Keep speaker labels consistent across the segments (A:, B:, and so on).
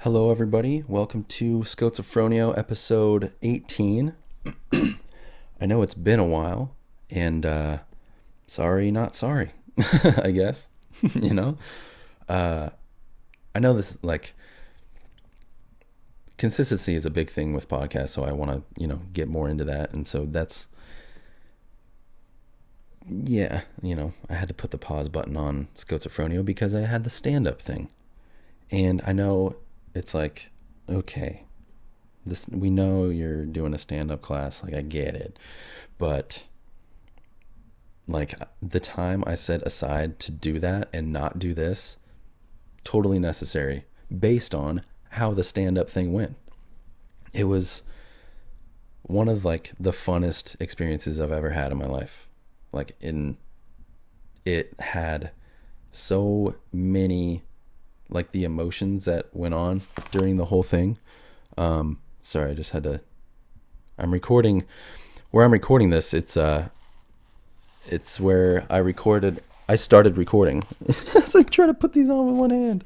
A: Hello, everybody. Welcome to Schozophronio episode 18. I know it's been a while, and sorry, not sorry, I guess. you know? Uh, I know this, consistency is a big thing with podcasts, so I want to, get more into that. And so yeah, I had to put the pause button on Schozophronio because I had the stand up thing. And I know it's like, okay, this we know you're doing a stand-up class, like I get it, but like the time I set aside to do that and not do this, totally necessary based on how the stand-up thing went. It was one of like the funnest experiences I've ever had in my life. Like in it had so many, like, the emotions that went on during the whole thing. Sorry, I just had to. I'm recording where I'm recording this. It's where I recorded. I started recording. It's like trying to put these on with one hand.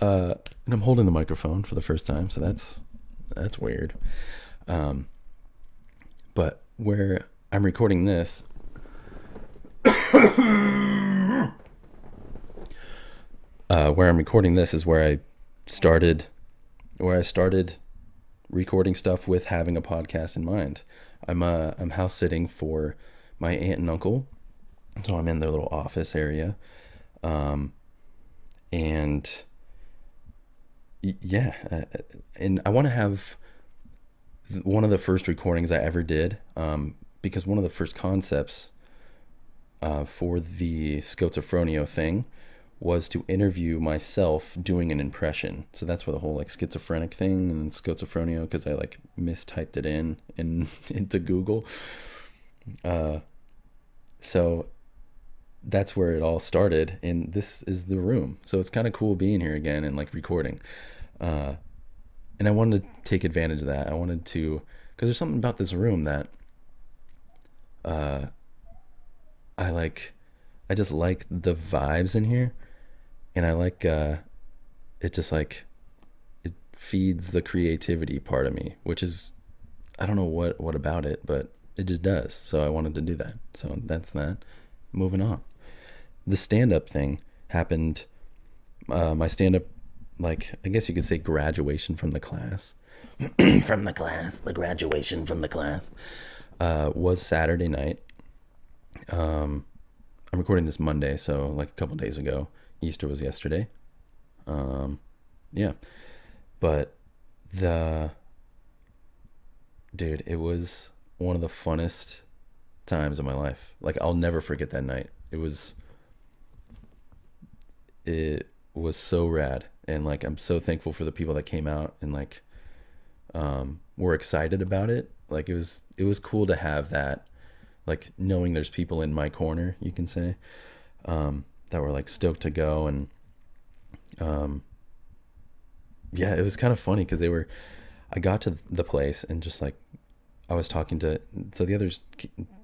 A: And I'm holding the microphone for the first time, so that's weird. But where I'm recording this, where I'm recording this is started, where I started recording stuff with having a podcast in mind. I'm house sitting for my aunt and uncle, so I'm in their little office area, and yeah, and I want to have one of the first recordings I ever did, because one of the first concepts for the Schozophronio thing was to interview myself doing an impression. So that's where the whole like schizophrenic thing and Schozophronio, because I like mistyped it in into Google. So that's where it all started, and this is the room. So it's kind of cool being here again and like recording. And I wanted to take advantage of that. I wanted to, because there's something about this room that I like. I just like the vibes in here, and I like it. Just like it feeds the creativity part of me, which is, I don't know what about it, but it just does. So I wanted to do that. So that's that. Moving on. The stand up thing happened. My stand up, like, I guess you could say graduation from the class. The graduation from the class was Saturday night. I'm recording this Monday, so like a couple days ago. Easter was yesterday. Yeah, but the dude, it was one of the funnest times of my life. Like, I'll never forget that night. It was so rad, and like I'm so thankful for the people that came out and like were excited about it. Like it was cool to have that, like knowing there's people in my corner, you can say, that were like stoked to go. And yeah, it was kind of funny because I got to the place and just like I was talking to, so the other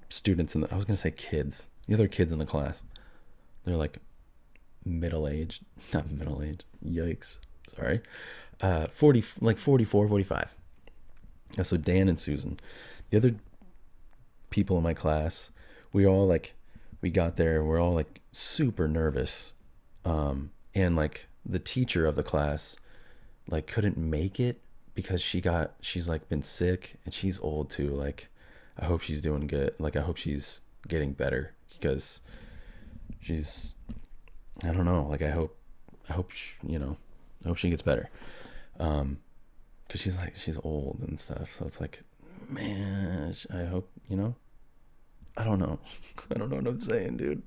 A: students I was gonna say kids, the other kids in the class, they're like middle aged, not middle aged, yikes, sorry, 40, like 44, 45. So Dan and Susan, the other people in my class, we all like, we got there, we're all like super nervous, and like the teacher of the class like couldn't make it because she's like been sick, and she's old too. Like, I hope she's doing good. Like, I hope she's getting better, because she's, I don't know, like I hope she, I hope she gets better, because she's old and stuff. So it's like, man, I hope, I don't know. I don't know what I'm saying, dude.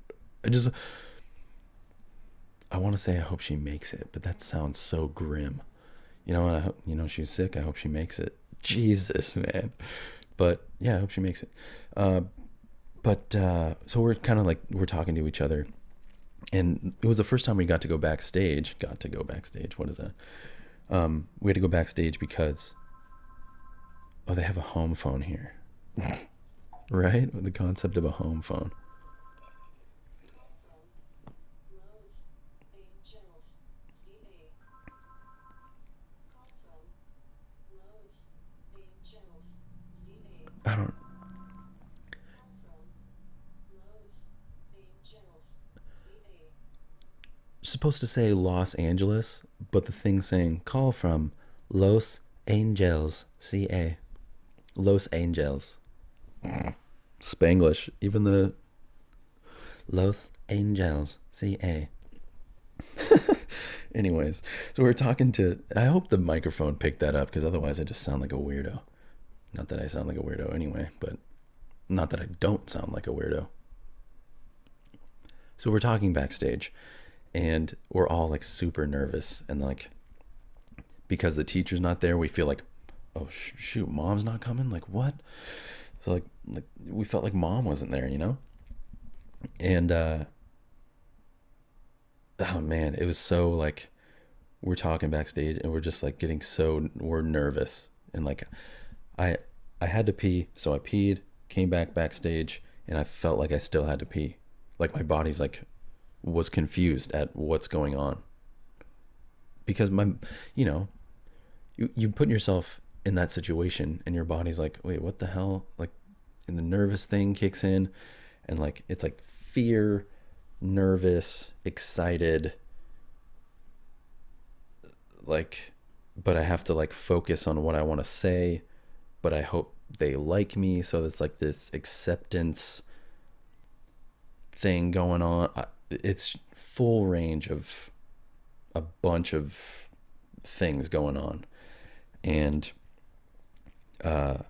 A: I want to say I hope she makes it, but that sounds so grim. I hope, she's sick. I hope she makes it. Jesus, man. But yeah, I hope she makes it. But so we're kind of like, we're talking to each other, and it was the first time we got to go backstage. What is that? We had to go backstage because, oh, they have a home phone here. Right? The concept of a home phone. supposed to say Los Angeles, but the thing's saying call from Los Angeles, CA. Los Angeles. Spanglish. Even the Los Angeles, CA. Anyways, so we're talking to. I hope the microphone picked that up because otherwise I just sound like a weirdo. Not that I sound like a weirdo anyway, but not that I don't sound like a weirdo. So we're talking backstage, and we're all like super nervous, and like because the teacher's not there, we feel like, oh shoot, mom's not coming. Like what? So like we felt like mom wasn't there, you know. And oh man, it was so like we're talking backstage, and we're just like getting so we're nervous, and like I I had to pee, so I peed, came backstage, and I felt like I still had to pee. Like my body's like was confused at what's going on because my you know you put yourself in that situation and your body's like, wait, what the hell? Like, and the nervous thing kicks in, and like it's like fear, nervous, excited, like, but I have to like focus on what I want to say, but I hope they like me. So it's like this acceptance thing going on. It's full range of a bunch of things going on. And I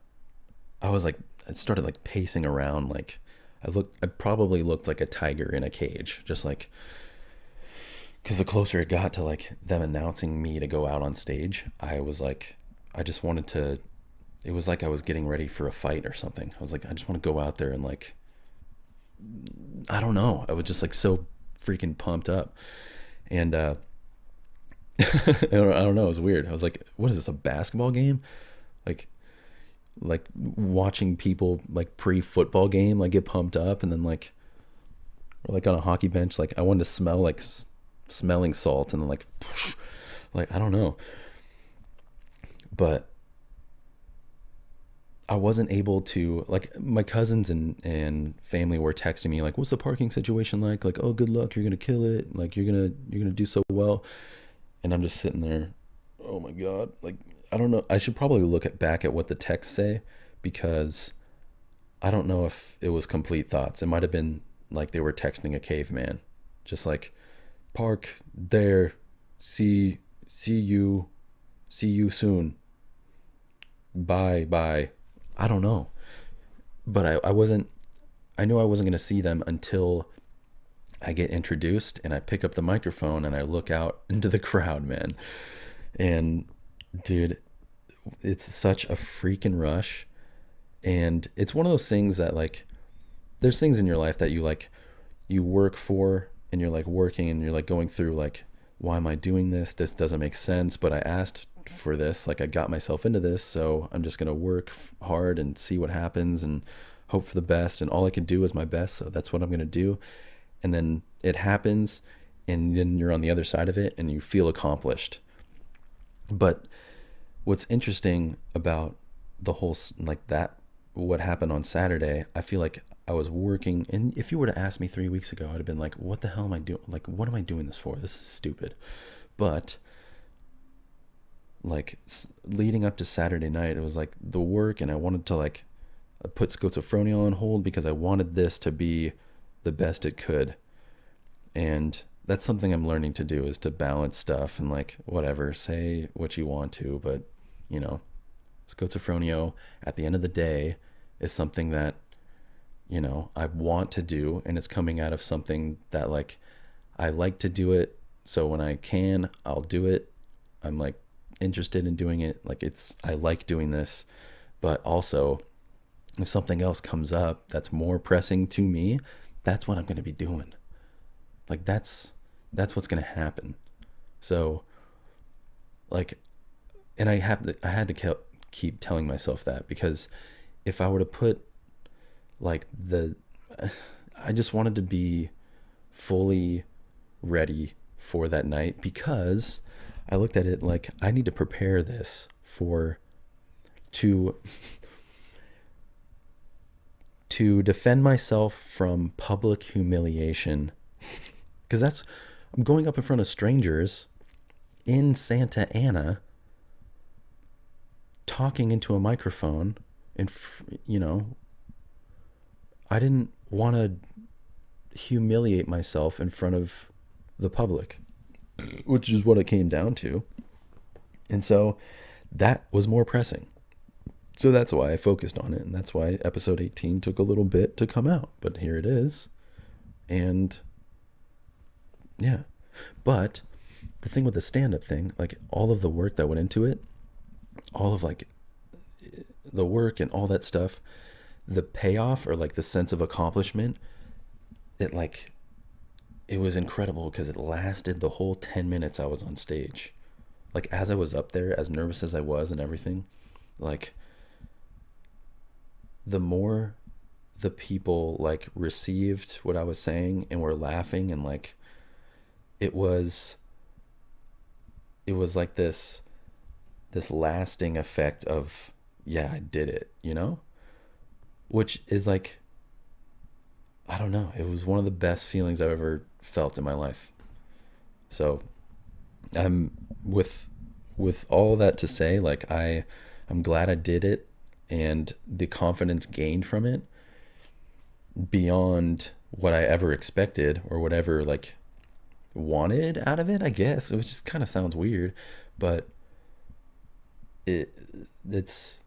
A: was like, I started like pacing around. Like I probably looked like a tiger in a cage, just like, because the closer it got to like them announcing me to go out on stage, I was like, I just wanted to, it was like I was getting ready for a fight or something. I was like, I just want to go out there and like, I don't know. I was just like so freaking pumped up. And I don't know. It was weird. I was like, what is this, a basketball game? Like, like watching people like pre-football game like get pumped up, and then like, or like on a hockey bench, like I wanted to smell like smelling salt, and then like I don't know. But I wasn't able to, like, my cousins and family were texting me like, what's the parking situation like, oh good luck, you're gonna kill it, like you're gonna do so well. And I'm just sitting there, oh my god, like I don't know, I should probably look back at what the texts say, because I don't know if it was complete thoughts. It might have been like they were texting a caveman, just like, park there, see you, see you soon, bye. I don't know, but I wasn't, I knew I wasn't going to see them until I get introduced and I pick up the microphone and I look out into the crowd, man. And dude, it's such a freaking rush. And it's one of those things that like, there's things in your life that you like, you work for, and you're like working and you're like going through like, why am I doing this? This doesn't make sense, but I asked for this, like I got myself into this, so I'm just gonna work hard and see what happens and hope for the best, and all I can do is my best, so that's what I'm gonna do. And then it happens, and then you're on the other side of it and you feel accomplished. But what's interesting about the whole, like that, what happened on Saturday, I feel like I was working, and if you were to ask me 3 weeks ago, I'd have been like, what the hell am I doing? Like, what am I doing this for? This is stupid. But like leading up to Saturday night, it was like the work, and I wanted to like put Schozophronio on hold because I wanted this to be the best it could. And that's something I'm learning to do, is to balance stuff and like whatever, say what you want to, but you know, Schozophronio at the end of the day is something that, you know, I want to do, and it's coming out of something that like I like to do it. So when I can, I'll do it. I'm like interested in doing it. Like it's, I like doing this, but also if something else comes up that's more pressing to me, that's what I'm going to be doing. Like that's what's going to happen. So like, and I had to keep telling myself that, because if I were to put like I just wanted to be fully ready for that night, because I looked at it like I need to prepare this to defend myself from public humiliation, because that's I'm going up in front of strangers in Santa Ana, talking into a microphone, and I didn't want to humiliate myself in front of the public, which is what it came down to. And so that was more pressing. So that's why I focused on it. And that's why episode 18 took a little bit to come out. But here it is. And yeah. But the thing with the stand up thing, like all of the work that went into it, all of like the work and all that stuff, the payoff or like the sense of accomplishment, it was incredible because it lasted the whole 10 minutes I was on stage. Like as I was up there, as nervous as I was and everything, like the more the people like received what I was saying and were laughing, and like it was like this lasting effect of, yeah, I did it, which is like, I don't know, it was one of the best feelings I've ever felt in my life. So I'm with all that to say, like I'm glad I did it, and the confidence gained from it beyond what I ever expected or whatever like wanted out of it, I guess. It was just kind of sounds weird, but it it's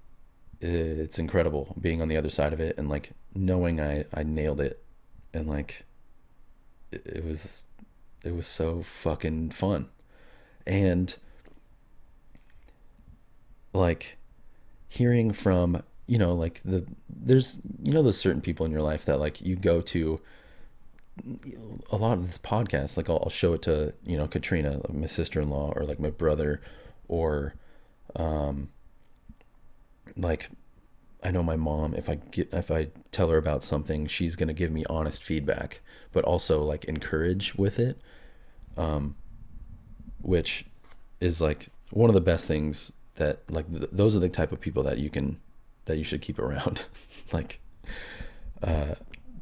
A: it's incredible being on the other side of it and like knowing I nailed it, and like it was so fucking fun. And like hearing from, like there's, there's certain people in your life that like you go to a lot of this podcast, like I'll show it to, Katrina, like my sister-in-law, or like my brother, or like I know my mom, if I tell her about something, she's going to give me honest feedback, but also like encourage with it, which is like one of the best things that like those are the type of people that you should keep around. Like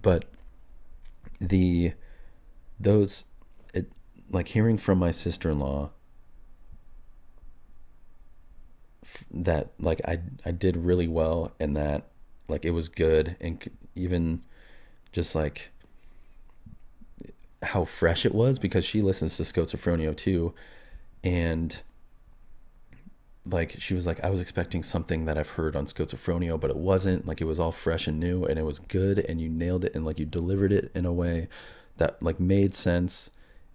A: but those it like hearing from my sister-in-law that like I did really well, and that like it was good, and even just like how fresh it was, because she listens to Schozophronio too, and like she was like, I was expecting something that I've heard on Schozophronio, but it wasn't. Like it was all fresh and new, and it was good, and you nailed it, and like you delivered it in a way that like made sense,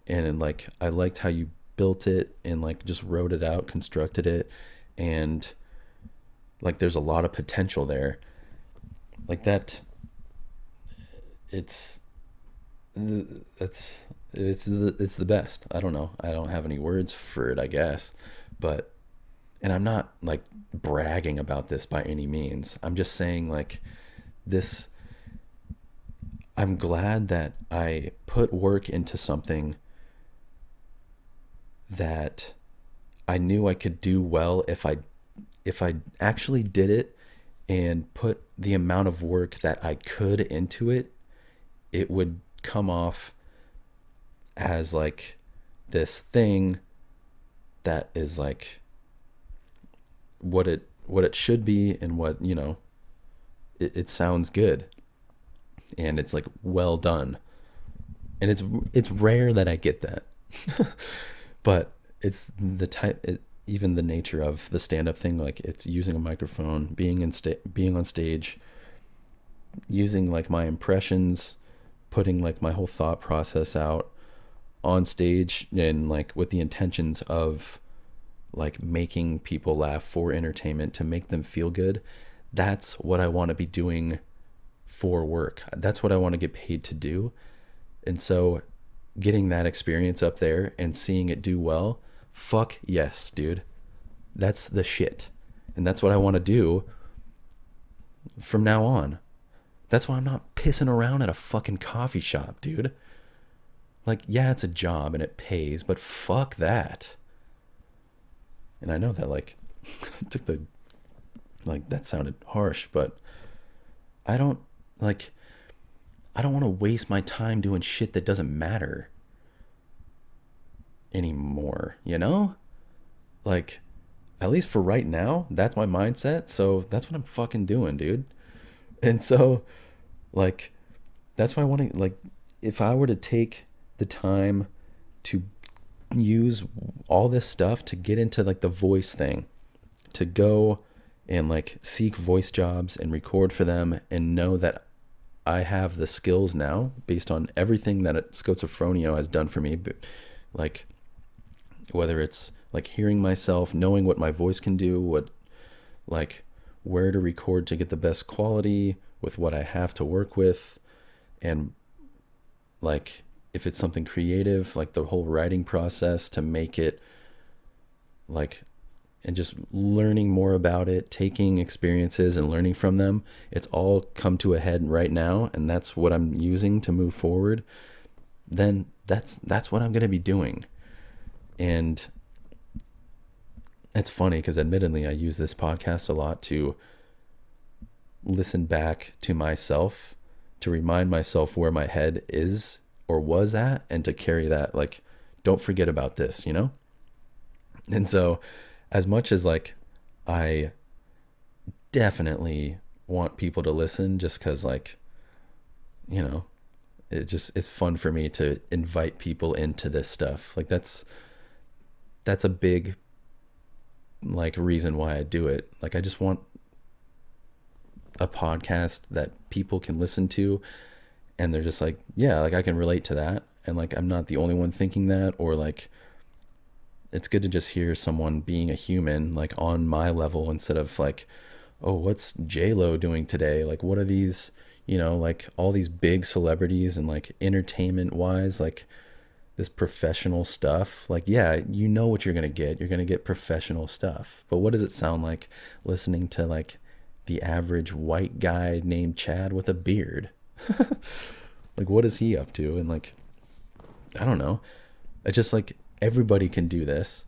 A: and like I liked how you built it and like just wrote it out, constructed it, and like there's a lot of potential there. Like that, it's it's the best. I don't know. I don't have any words for it, I guess, but. And I'm not like bragging about this by any means. I'm just saying like this, I'm glad that I put work into something that I knew I could do well if I actually did it and put the amount of work that I could into it, it would come off as like this thing that is like what it should be, and what it sounds good, and it's like well done, and it's rare that I get that. But it's the even the nature of the stand-up thing, like it's using a microphone, being on stage, using like my impressions, putting like my whole thought process out on stage, and like with the intentions of like making people laugh for entertainment, to make them feel good. That's what I want to be doing for work. That's what I want to get paid to do. And so getting that experience up there and seeing it do well, fuck yes, dude. That's the shit. And that's what I want to do from now on. That's why I'm not pissing around at a fucking coffee shop, dude. Like, yeah, it's a job and it pays, but fuck that. And I know that like took the like that sounded harsh, but I don't want to waste my time doing shit that doesn't matter. anymore, you know? Like, at least for right now, that's my mindset. So that's what I'm fucking doing, dude. And so, like, that's why I want to, like, if I were to take the time to use all this stuff to get into like the voice thing, to go and like seek voice jobs and record for them and know that I have the skills now based on everything that Schozophronio has done for me. Like, whether it's like hearing myself, knowing what my voice can do, what, like, where to record to get the best quality with what I have to work with, and like if it's something creative, like the whole writing process to make it like, and just learning more about it, taking experiences and learning from them. It's all come to a head right now, and that's what I'm using to move forward. Then that's what I'm going to be doing. And it's funny because admittedly I use this podcast a lot to listen back to myself, to remind myself where my head is or was at, and to carry that, like, don't forget about this, you know? And so as much as like I definitely want people to listen, just because, like, you know, it just it's fun for me to invite people into this stuff. Like that's a big like reason why I do it. Like I just want a podcast that people can listen to and they're just like, yeah, like I can relate to that, and like I'm not the only one thinking that, or like it's good to just hear someone being a human, like on my level, instead of like, oh, what's J-Lo doing today? Like, what are these, you know, like all these big celebrities and like entertainment wise, like this professional stuff. Like, yeah, you know what you're going to get. You're going to get professional stuff. But what does it sound like listening to like the average white guy named Chad with a beard? Like, what is he up to? And like, I don't know. It's just like everybody can do this.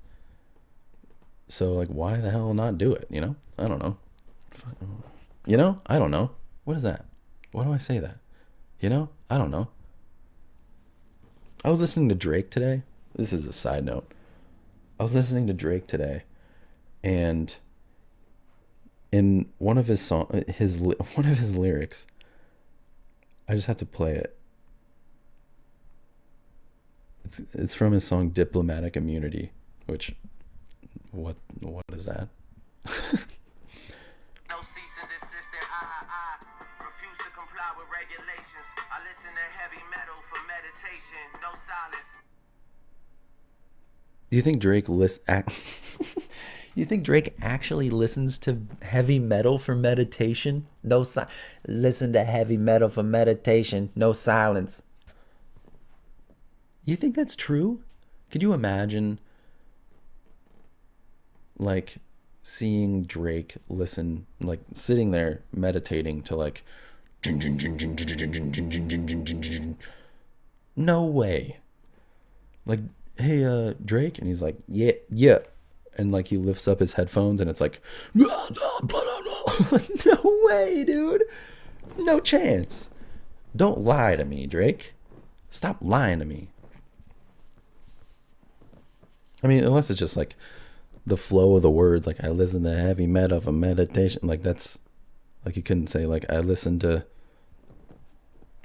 A: So like, why the hell not do it? You know? I don't know. You know? I don't know. What is that? Why do I say that? You know? I don't know. I was listening to Drake today. This is a side note. I was listening to Drake today, and in one of his one of his lyrics, I just have to play it. It's from his song "Diplomatic Immunity," which what is that?
B: No cease and desist, I refuse to comply with regulations. I listen to heavy metal for meditation, no silence.
A: Do you think Drake You think Drake actually listens to heavy metal for meditation? Listen to heavy metal for meditation, no silence. You think that's true? Could you imagine like seeing Drake listen, like sitting there meditating to like no way. Like, hey Drake, and he's like, yeah, and like he lifts up his headphones and it's like no way, dude. No chance. Don't lie to me, Drake. Stop lying to me. I mean, unless it's just like the flow of the words, like I listen to heavy metal for meditation, like that's like you couldn't say like I listen to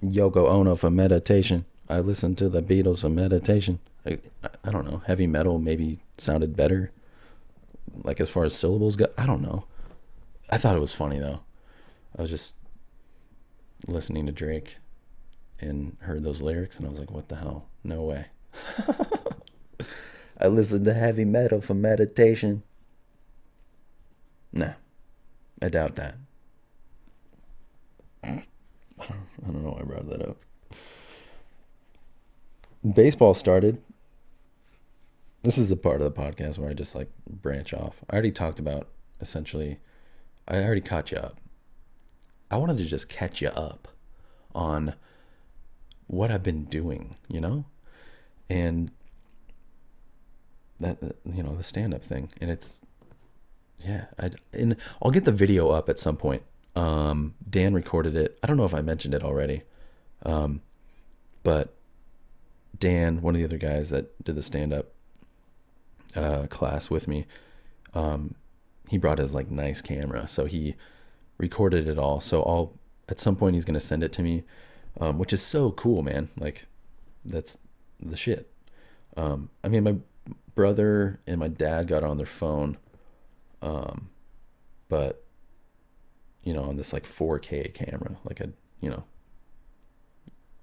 A: Yoko Ono for meditation, I listen to the Beatles for meditation. I don't know, heavy metal maybe sounded better, like as far as syllables go. I don't know. I thought it was funny though. I was just listening to Drake and heard those lyrics and I was like, what the hell? No way. I listen to heavy metal for meditation. Nah, I doubt that. I don't know why I brought that up. Baseball started. This is the part of the podcast where I just like branch off. I already talked about, essentially, I already caught you up. I wanted to just catch you up on what I've been doing, you know? And that, you know, the stand-up thing. And it's, yeah, and I'll get the video up at some point. Dan recorded it. I don't know if I mentioned it already. But Dan, one of the other guys that did the stand-up, class with me, he brought his like nice camera, so he recorded it all. So I'll at some point he's gonna send it to me, which is so cool, man. Like that's the shit. I mean, my brother and my dad got on their phone, but on this like 4K camera, like a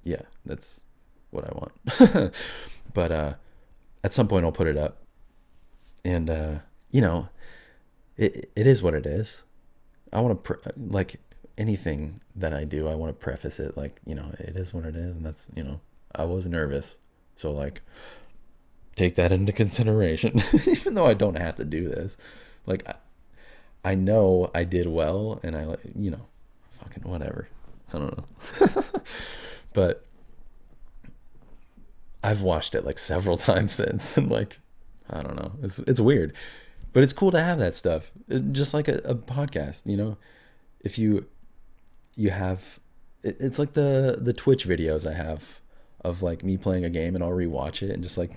A: yeah, that's what I want. But at some point I'll put it up, and you know, it is what it is. I want to like anything that I do, I want to preface it like it is what it is, and that's I was nervous, so like take that into consideration. Even though I don't have to do this, like I know I did well, and I like fucking whatever. I don't know, but I've watched it like several times since, and like I don't know, it's weird, but it's cool to have that stuff. Just like a podcast, if you have it's like the Twitch videos I have of like me playing a game, and I'll rewatch it and just like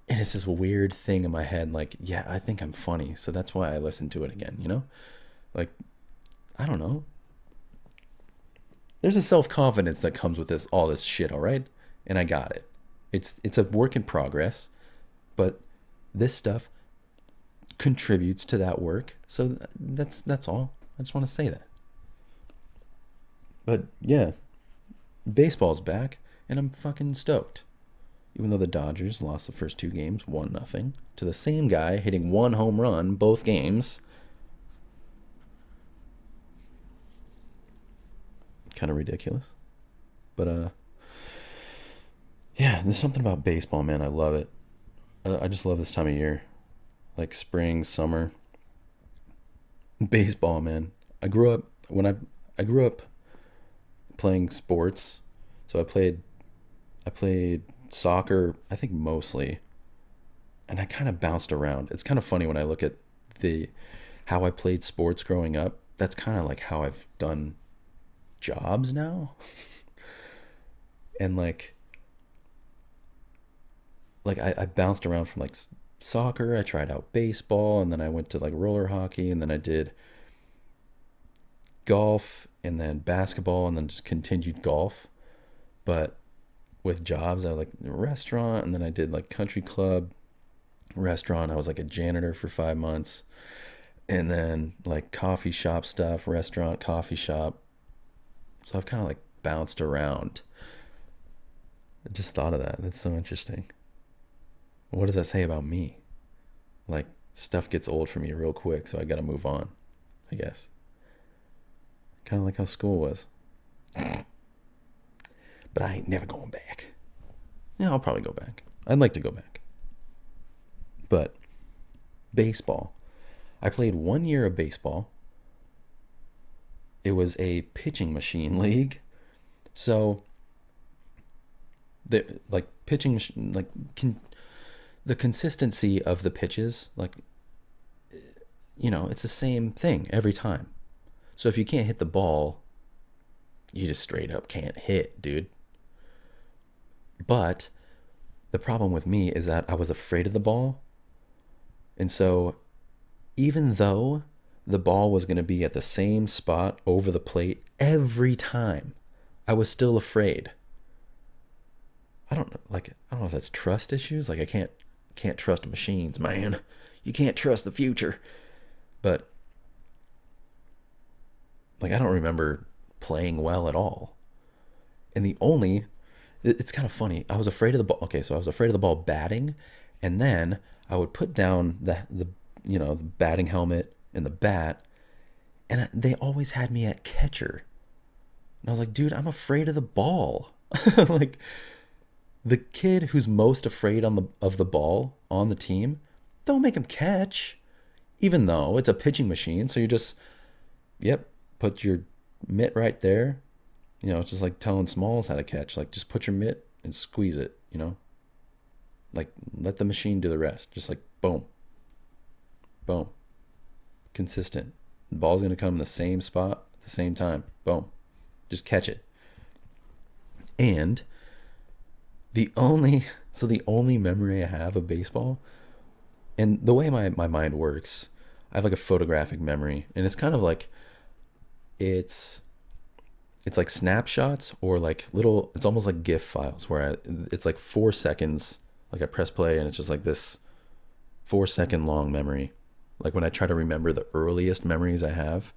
A: and it's this weird thing in my head like, yeah, I think I'm funny, so that's why I listen to it again. Like I don't know, there's a self-confidence that comes with all this shit, all right? And I got it. It's a work in progress, but this stuff contributes to that work. So that's all. I just want to say that. But yeah, baseball's back, and I'm fucking stoked. Even though the Dodgers lost the first two games 1-0 to the same guy hitting one home run both games. Kind of ridiculous. But yeah, there's something about baseball, man. I love it. I just love this time of year. Like spring, summer. Baseball, man. I grew up playing sports. So I played soccer, I think mostly. And I kind of bounced around. It's kind of funny when I look at the how I played sports growing up. That's kind of like how I've done jobs now. And like I bounced around from like soccer, I tried out baseball, and then I went to like roller hockey, and then I did golf, and then basketball, and then just continued golf. But with jobs, I was like a restaurant, and then I did like country club, restaurant. I was like a janitor for 5 months, and then like coffee shop stuff, restaurant, coffee shop. So I've kind of like bounced around. I just thought of that. That's so interesting. What does that say about me? Like, stuff gets old for me real quick, so I gotta move on, I guess. Kind of like how school was. But I ain't never going back. Yeah, I'll probably go back. I'd like to go back. But baseball. I played 1 year of baseball. It was a pitching machine league. So the like pitching machine like the consistency of the pitches, like it's the same thing every time. So if you can't hit the ball, you just straight up can't hit, dude. But the problem with me is that I was afraid of the ball. And so even though the ball was going to be at the same spot over the plate every time, I was still afraid. I don't know if that's trust issues. Like I can't trust machines, man. You can't trust the future. But like I don't remember playing well at all. And it's kind of funny. I was afraid of the ball. Okay, so I was afraid of the ball batting, and then I would put down the batting helmet and the bat, and they always had me at catcher. And I was like, dude, I'm afraid of the ball. Like the kid who's most afraid of the ball on the team, don't make him catch. Even though it's a pitching machine, so you just put your mitt right there. It's just like telling Smalls how to catch. Like just put your mitt and squeeze it, Like let the machine do the rest. Just like boom. Boom. Consistent. The ball's gonna come in the same spot at the same time. Boom. Just catch it. And the only So the only memory I have of baseball, and the way my mind works, I have like a photographic memory, and it's kind of like it's it's like snapshots or like little. It's almost like GIF files where it's like 4 seconds. Like I press play, and it's just like this 4 second long memory. Like when I try to remember the earliest memories I have,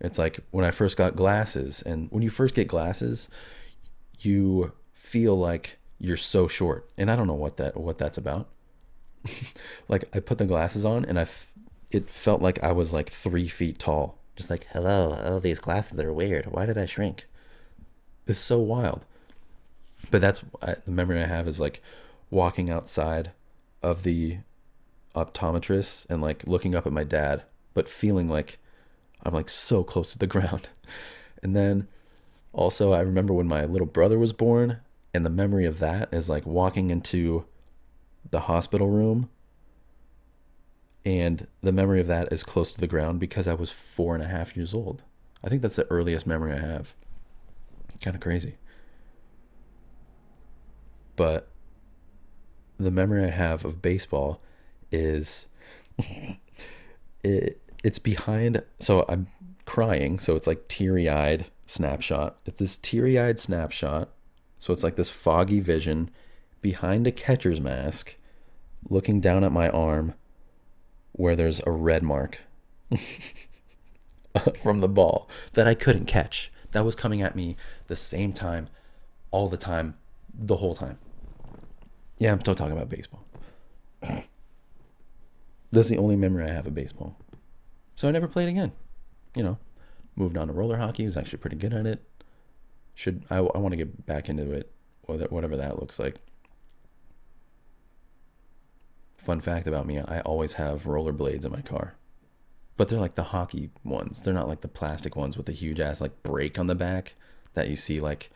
A: it's like when I first got glasses, and when you first get glasses, you feel like you're so short, and I don't know what that's about. Like I put the glasses on, and it felt like I was like 3 feet tall. Just like, hello, oh, these glasses are weird. Why did I shrink? It's so wild. But the memory I have is like walking outside of the optometrist and like looking up at my dad, but feeling like I'm like so close to the ground. And then also, I remember when my little brother was born, and the memory of that is like walking into the hospital room, and the memory of that is close to the ground because I was 4.5 years old. I think that's the earliest memory I have. Kind of crazy. But the memory I have of baseball is it's behind. So I'm crying, so it's like teary-eyed snapshot. It's this teary-eyed snapshot. So it's like this foggy vision behind a catcher's mask, looking down at my arm where there's a red mark from the ball that I couldn't catch. That was coming at me the same time, all the time, the whole time. Yeah, I'm still talking about baseball. That's the only memory I have of baseball. So I never played again. You know, moved on to roller hockey. Was actually pretty good at it. I want to get back into it, whatever that looks like. Fun fact about me, I always have rollerblades in my car. But they're like the hockey ones. They're not like the plastic ones with the huge ass like brake on the back that you see like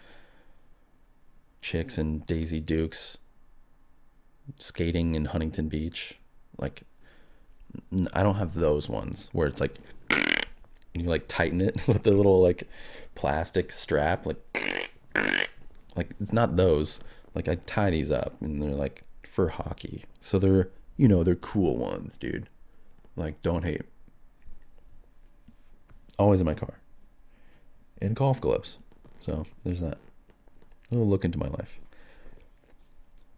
A: chicks and Daisy Dukes skating in Huntington Beach. Like I don't have those ones where it's like and you like tighten it with the little like plastic strap like it's not those. Like I tie these up and they're like for hockey. So they're cool ones, dude. Like don't hate. Always in my car. And golf gloves. So there's that. A little look into my life.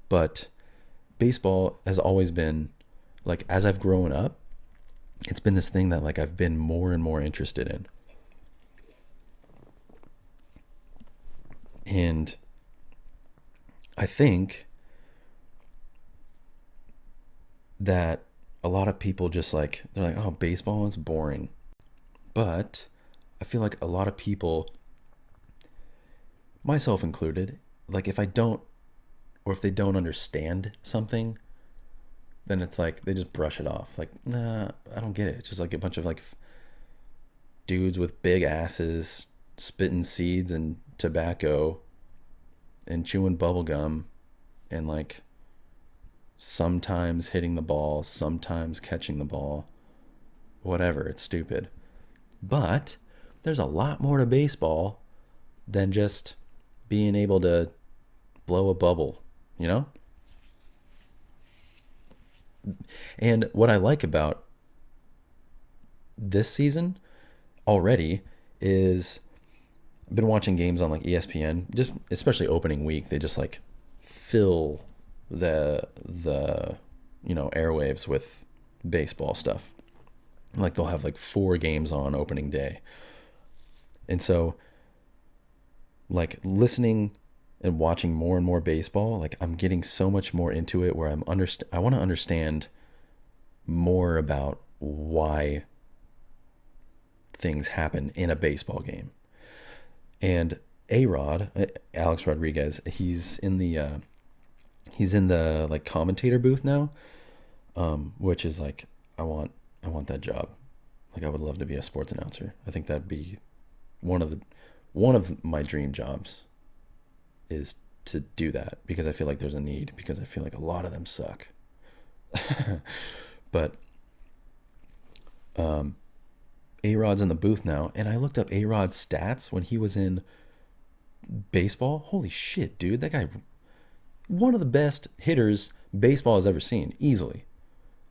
A: But baseball has always been like as I've grown up, it's been this thing that like I've been more and more interested in. And I think that a lot of people just like they're like, oh, baseball is boring. But I feel like a lot of people, myself included, like if I don't or if they don't understand something, then it's like they just brush it off. Like, nah, I don't get it. It's just like a bunch of like dudes with big asses spitting seeds and tobacco and chewing bubble gum and like sometimes hitting the ball, sometimes catching the ball. Whatever, it's stupid. But there's a lot more to baseball than just being able to blow a bubble, you know? And what I like about this season already is I've been watching games on like ESPN, just especially opening week. They just like fill the airwaves with baseball stuff. Like they'll have like 4 games on opening day. And so like listening and watching more and more baseball, like I'm getting so much more into it where I want to understand more about why things happen in a baseball game. And A-Rod, Alex Rodriguez, he's in the like commentator booth now, which is like I want that job. Like I would love to be a sports announcer. I think that'd be one of my dream jobs is to do that because I feel like there's a need because I feel like a lot of them suck. But A-Rod's in the booth now, and I looked up A-Rod's stats when he was in baseball. Holy shit, dude, that guy one of the best hitters baseball has ever seen, easily.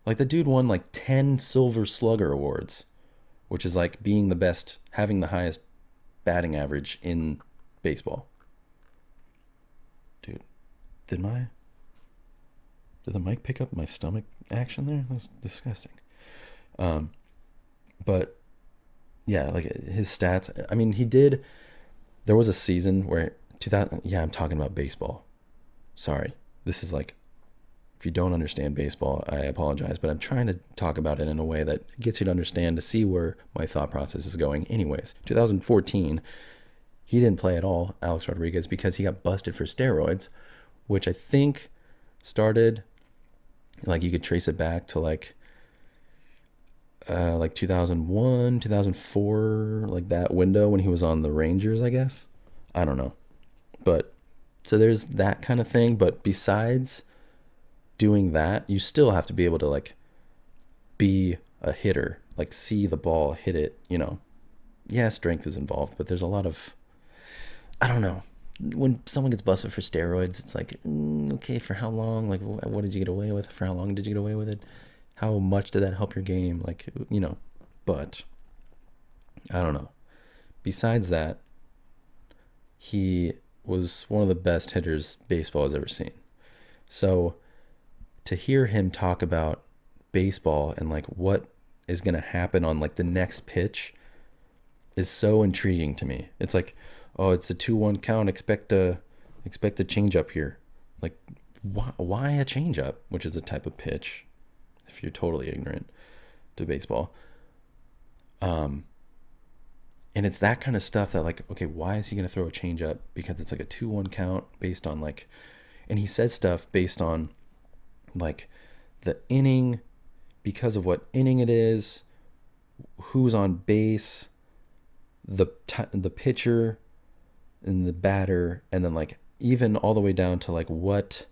A: Like the dude won like 10 Silver Slugger awards, which is like being the best, having the highest batting average in baseball. Dude, did my did the mic pick up my stomach action there? That's disgusting. But yeah, like his stats. I mean, he did. There was a season where 2000. Yeah, I'm talking about baseball. Sorry, this is like, if you don't understand baseball, I apologize, but I'm trying to talk about it in a way that gets you to understand, to see where my thought process is going. Anyways, 2014, he didn't play at all, Alex Rodriguez, because he got busted for steroids, which I think started, like, you could trace it back to like 2001, 2004, like that window when he was on the Rangers, I guess. I don't know. But so there's that kind of thing, but besides doing that, you still have to be able to like be a hitter, like see the ball, hit it, you know. Yeah, strength is involved, but there's a lot of, I don't know. When someone gets busted for steroids, it's like, okay, for how long? Like, what did you get away with? For how long did you get away with it? How much did that help your game? Like, you know, but I don't know. Besides that, he was one of the best hitters baseball has ever seen. So to hear him talk about baseball and like what is going to happen on like the next pitch is so intriguing to me. It's like, oh, it's a 2-1 count. Expect a change up here. Like, why a change up, which is a type of pitch, if you're totally ignorant to baseball. And it's that kind of stuff that like, okay, why is he going to throw a change up? Because it's like a 2-1 count based on like, and he says stuff based on like the inning, because of what inning it is, who's on base, the pitcher and the batter, and then like even all the way down to like what,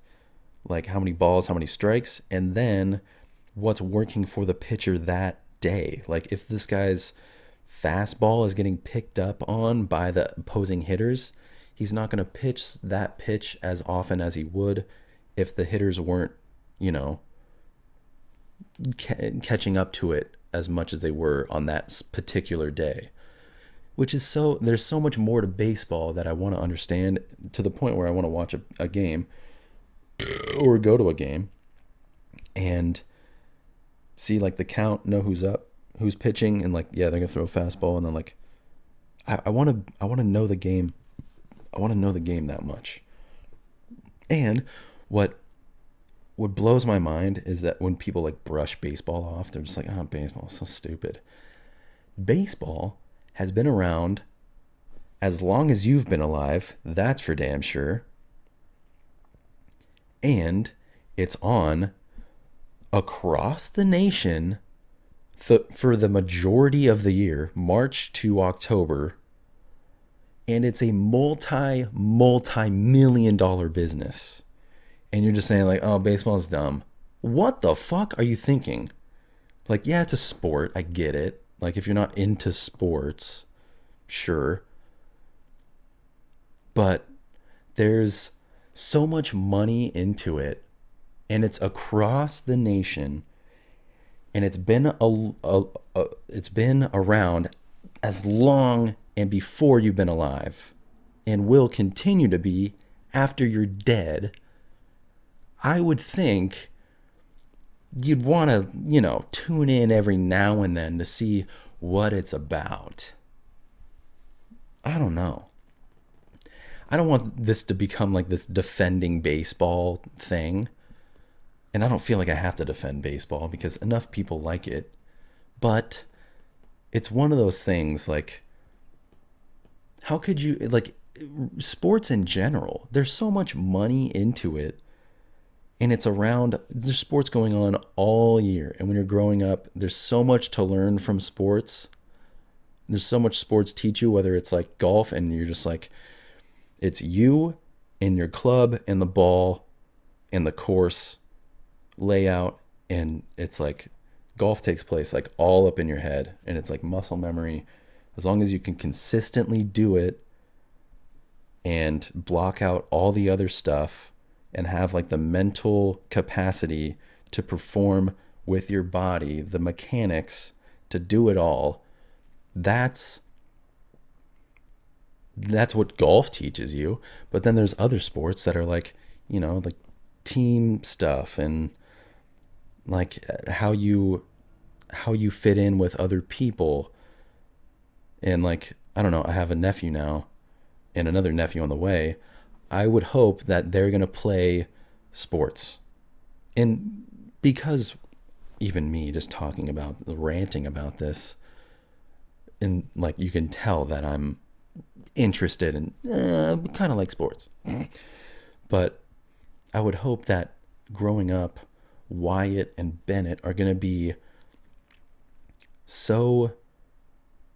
A: like how many balls, how many strikes, and then what's working for the pitcher that day. Like if this guy's fastball is getting picked up on by the opposing hitters, he's not going to pitch that pitch as often as he would if the hitters weren't, you know, catching up to it as much as they were on that particular day. Which is so, there's so much more to baseball that I want to understand, to the point where I want to watch a game or go to a game and see like the count, know who's up, who's pitching, and like, yeah, they're gonna throw a fastball, and then like I want to know the game. I want to know the game that much. And what blows my mind is that when people like brush baseball off, they're just like, oh, baseball is so stupid. Baseball has been around as long as you've been alive, that's for damn sure. And it's on across the nation for the majority of the year, March to October, and it's a multi-million dollar business. And you're just saying like, oh, baseball's dumb. What the fuck are you thinking? Like, yeah, it's a sport, I get it. Like, if you're not into sports, sure. But there's so much money into it, and it's across the nation, and it's been it's been around as long and before you've been alive, and will continue to be after you're dead. I would think you'd want to, you know, tune in every now and then to see what it's about. I don't know. I don't want this to become like this defending baseball thing. And I don't feel like I have to defend baseball because enough people like it. But it's one of those things like, how could you, like, sports in general, there's so much money into it. And it's around, there's sports going on all year. And when you're growing up, there's so much to learn from sports. There's so much sports teach you, whether it's like golf and you're just like, it's you and your club and the ball and the course layout. And it's like golf takes place like all up in your head. And it's like muscle memory. As long as you can consistently do it and block out all the other stuff and have like the mental capacity to perform with your body, the mechanics to do it all, that's that's what golf teaches you. But then there's other sports that are like, like team stuff and like how you fit in with other people. And like, I don't know, I have a nephew now and another nephew on the way. I would hope that they're going to play sports. And because even me just talking about ranting about this, and like you can tell that I'm interested in kind of like sports. But I would hope that growing up, Wyatt and Bennett are going to be so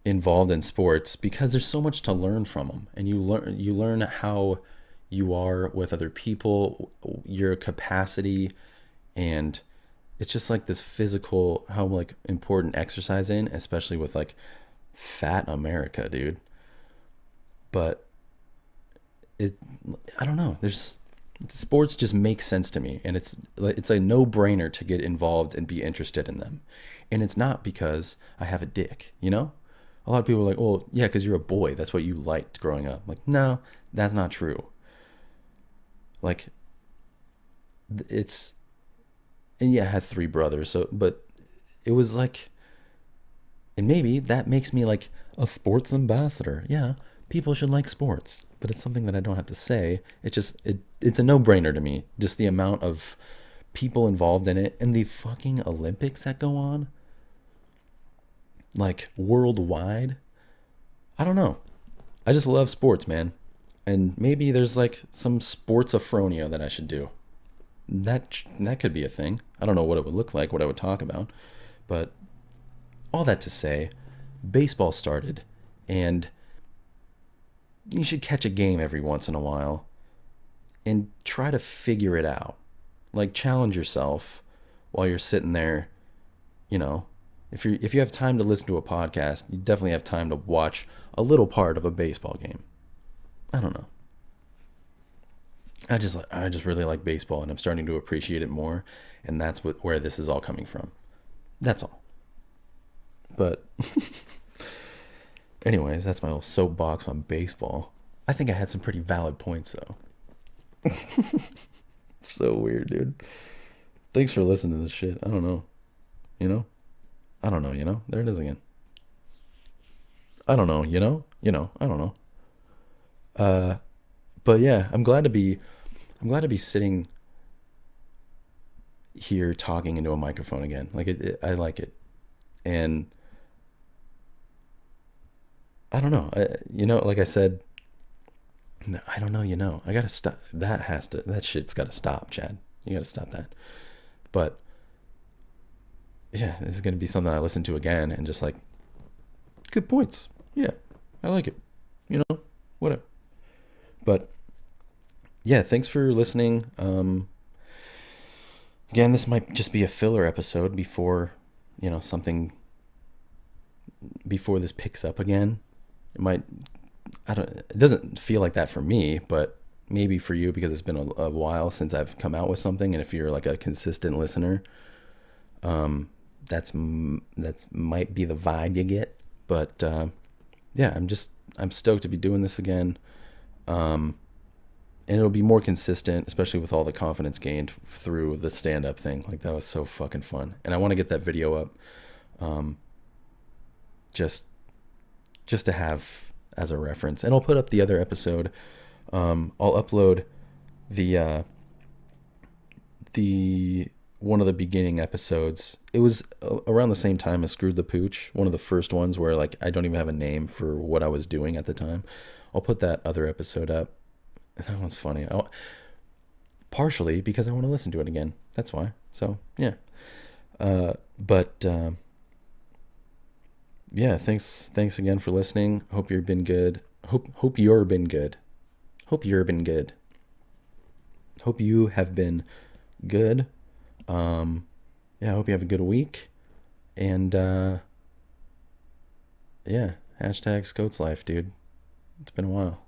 A: involved in sports because there's so much to learn from them, and you learn how you are with other people, your capacity, and it's just like this physical, how like important exercise in, especially with like fat America, dude. But it, I don't know, there's sports just make sense to me, and it's a no-brainer to get involved and be interested in them. And it's not because I have a dick, a lot of people are like, well, yeah, because you're a boy, that's what you liked growing up. Like, no, that's not true. Like, it's, and yeah, I had three brothers, so, but it was like, and maybe that makes me like a sports ambassador. Yeah, people should like sports, but it's something that I don't have to say. It's a no-brainer to me. Just the amount of people involved in it, and the fucking Olympics that go on, like worldwide. I don't know. I just love sports, man. And maybe there's like some sportsophronio that I should do. That could be a thing. I don't know what it would look like, what I would talk about, but all that to say, baseball started, and you should catch a game every once in a while and try to figure it out. Like challenge yourself while you're sitting there, you know. If you have time to listen to a podcast, you definitely have time to watch a little part of a baseball game. I don't know. I just really like baseball, and I'm starting to appreciate it more, and that's where this is all coming from. That's all. But anyways, that's my little soapbox on baseball. I think I had some pretty valid points though. So weird, dude. Thanks for listening to this shit. I don't know. You know? I don't know, There it is again. I don't know, I don't know. But yeah, I'm glad to be sitting here talking into a microphone again. Like I like it. And I don't know. Like I said, I don't know, I got to stop. That shit's got to stop, Chad. You got to stop that. But yeah, this is going to be something I listen to again and just like, good points. Yeah, I like it. Whatever. But yeah, thanks for listening. Again, this might just be a filler episode before, something, before this picks up again. It doesn't feel like that for me, but maybe for you, because it's been a while since I've come out with something. And if you're like a consistent listener, that's might be the vibe you get. But yeah, I'm stoked to be doing this again. And it'll be more consistent, especially with all the confidence gained through the stand-up thing. Like, that was so fucking fun, and I want to get that video up, just to have as a reference. And I'll put up the other episode. I'll upload the one of the beginning episodes. It was around the same time as Screwed the Pooch, one of the first ones where like I don't even have a name for what I was doing at the time. I'll put that other episode up. That was funny. Partially because I want to listen to it again. That's why. So yeah. But yeah, thanks again for listening. Hope you've been good. Hope you've been good. Hope you've been good. Hope you have been good. Yeah, I hope you have a good week. And yeah, hashtag Scots life, dude. It's been a while.